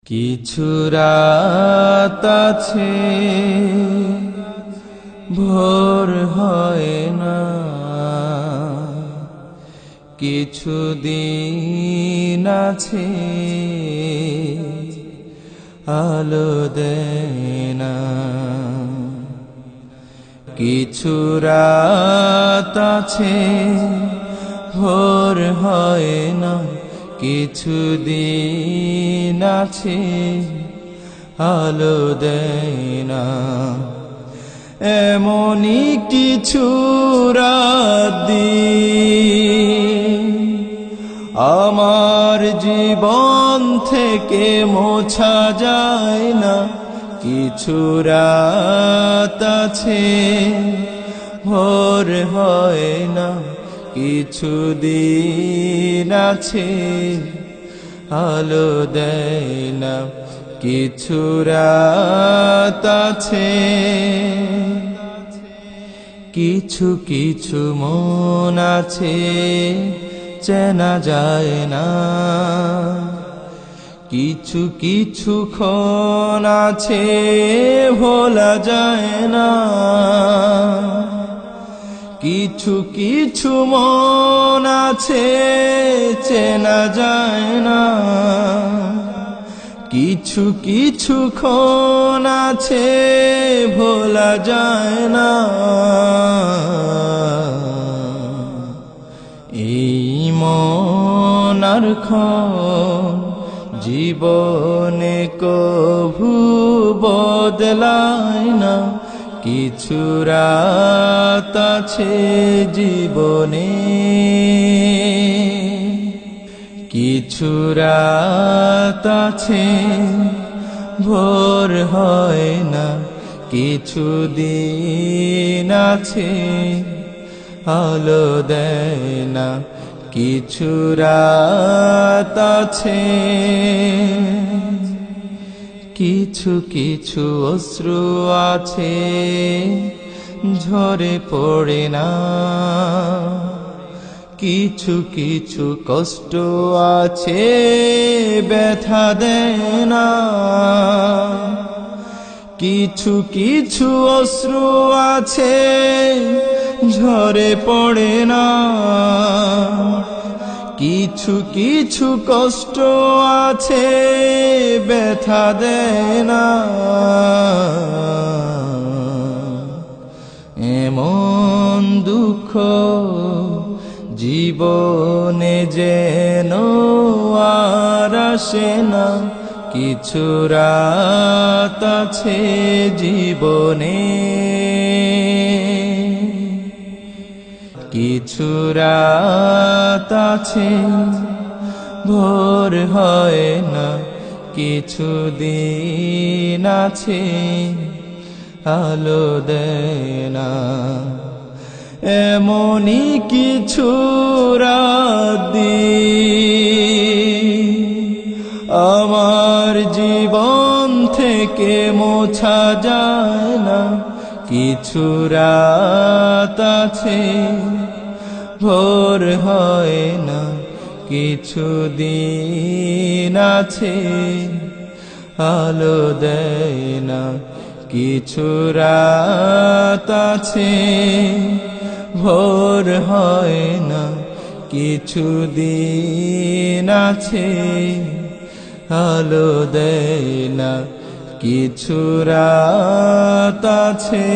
কিছু রাত আছে ভোর হয় না, কিছু দিন আছে আলো দেয় না। কিছু রাত আছে ভোর হয় না, কিছু দিন আছে আলো দেয় না। এমনই কিছু রাত আমার জীবন থেকে মোছা যায় না। কিছু রাত আছে ভোর হয় না, কিছু দিন আছে আলো দেয় না। কিছু রাত আছে, কিছু কিছু মন আছে চেনা যায় না। কিছু কিছু ক্ষণ আছে ভোলা যায় না। কিছু কিছু মন আছে চেনা যায় না। কিছু কিছু ক্ষণ আছে ভোলা যায় না। এই মন আর ক্ষণ জীবনে কভু বদলায় না। কিছু রাত আছে জীবনে, কিছু রাত আছে ভোর হয় না, কিছু দিন আছে আলো দেয় না। কিছু রাত আছে, কিছু কিছু অশ্রু আছে ঝরে পড়ে না। কিছু কিছু কষ্ট আছে ব্যথা দেয় না। কিছু কিছু অশ্রু আছে ঝরে পড়ে না। কিছু কিছু কষ্ট আছে ব্যথা দেয় না। এমন দুঃখ জীবনে যেন আর আসে না। কিছু রাত আছে জীবনে, কিছু রাত আছে ভোর হয় না, কিছু দিন আছে আলো দেয় না। এমনই কিছু রাত আমার জীবন থেকে মোছা যায় না। কিছু রাত আছে ভোর হয় না, কিছু দিন আছে আলো দেয় না। কিছু রাত আছে ভোর হয় না, কিছু দিন আছে আলো দেয় না। কিছু রাত আছে।